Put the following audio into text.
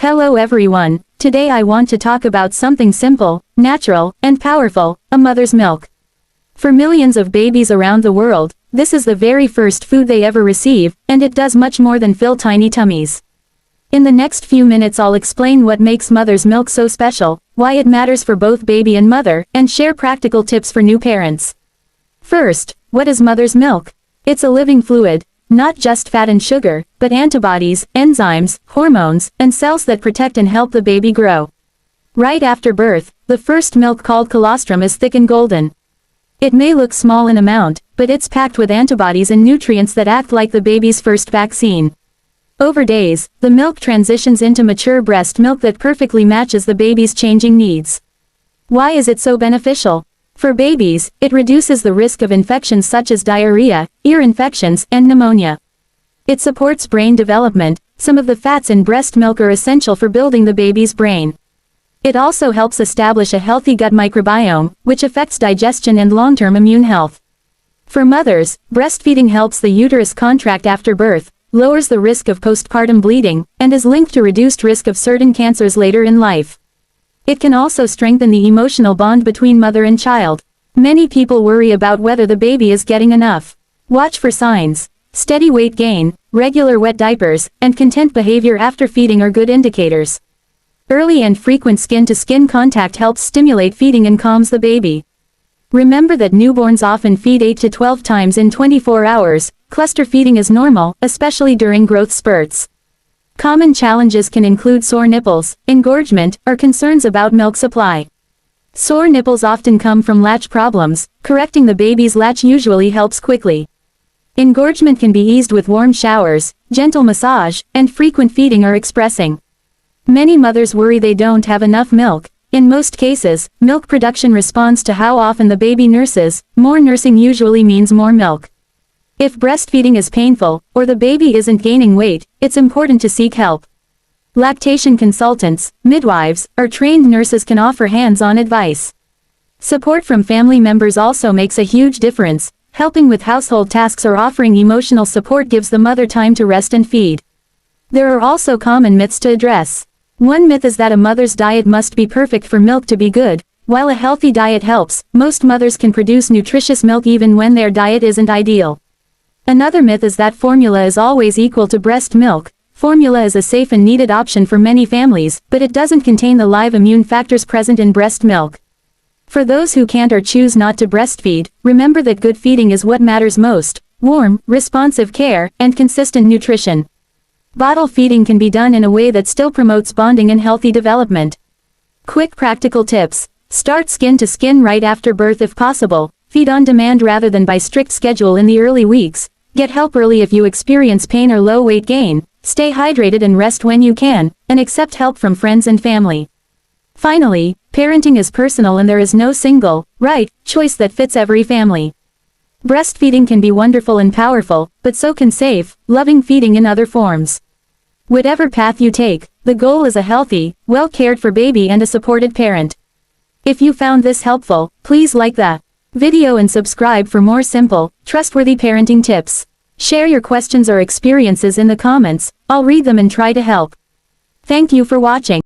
Hello everyone, today I want to talk about something simple, natural, and powerful, a mother's milk. For millions of babies around the world, this is the very first food they ever receive, and it does much more than fill tiny tummies. In the next few minutes I'll explain what makes mother's milk so special, why it matters for both baby and mother, and share practical tips for new parents. First, what is mother's milk? It's a living fluid. Not just fat and sugar, but antibodies, enzymes, hormones, and cells that protect and help the baby grow. Right after birth, the first milk called colostrum is thick and golden. It may look small in amount, but it's packed with antibodies and nutrients that act like the baby's first vaccine. Over days, the milk transitions into mature breast milk that perfectly matches the baby's changing needs. Why is it so beneficial? For babies, it reduces the risk of infections such as diarrhea, ear infections, and pneumonia. It supports brain development. Some of the fats in breast milk are essential for building the baby's brain. It also helps establish a healthy gut microbiome, which affects digestion and long-term immune health. For mothers, breastfeeding helps the uterus contract after birth, lowers the risk of postpartum bleeding, and is linked to reduced risk of certain cancers later in life. It can also strengthen the emotional bond between mother and child. Many people worry about whether the baby is getting enough. Watch for signs. Steady weight gain, regular wet diapers, and content behavior after feeding are good indicators. Early and frequent skin-to-skin contact helps stimulate feeding and calms the baby. Remember that newborns often feed 8 to 12 times in 24 hours. Cluster feeding is normal, especially during growth spurts. Common challenges can include sore nipples, engorgement, or concerns about milk supply. Sore nipples often come from latch problems. Correcting the baby's latch usually helps quickly. Engorgement can be eased with warm showers, gentle massage, and frequent feeding or expressing. Many mothers worry they don't have enough milk. In most cases, milk production responds to how often the baby nurses. More nursing usually means more milk. If breastfeeding is painful, or the baby isn't gaining weight, it's important to seek help. Lactation consultants, midwives, or trained nurses can offer hands-on advice. Support from family members also makes a huge difference. Helping with household tasks or offering emotional support gives the mother time to rest and feed. There are also common myths to address. One myth is that a mother's diet must be perfect for milk to be good. While a healthy diet helps, most mothers can produce nutritious milk even when their diet isn't ideal. Another myth is that formula is always equal to breast milk. Formula is a safe and needed option for many families, but it doesn't contain the live immune factors present in breast milk. For those who can't or choose not to breastfeed, remember that good feeding is what matters most: warm, responsive care, and consistent nutrition. Bottle feeding can be done in a way that still promotes bonding and healthy development. Quick practical tips. Start skin to skin right after birth if possible. Feed on demand rather than by strict schedule in the early weeks. Get help early if you experience pain or low weight gain. Stay hydrated and rest when you can, and accept help from friends and family. Finally, parenting is personal and there is no single, right, choice that fits every family. Breastfeeding can be wonderful and powerful, but so can safe, loving feeding in other forms. Whatever path you take, the goal is a healthy, well-cared-for baby and a supported parent. If you found this helpful, please like the video and subscribe for more simple, trustworthy parenting tips. Share your questions or experiences in the comments. I'll read them and try to help. Thank you for watching.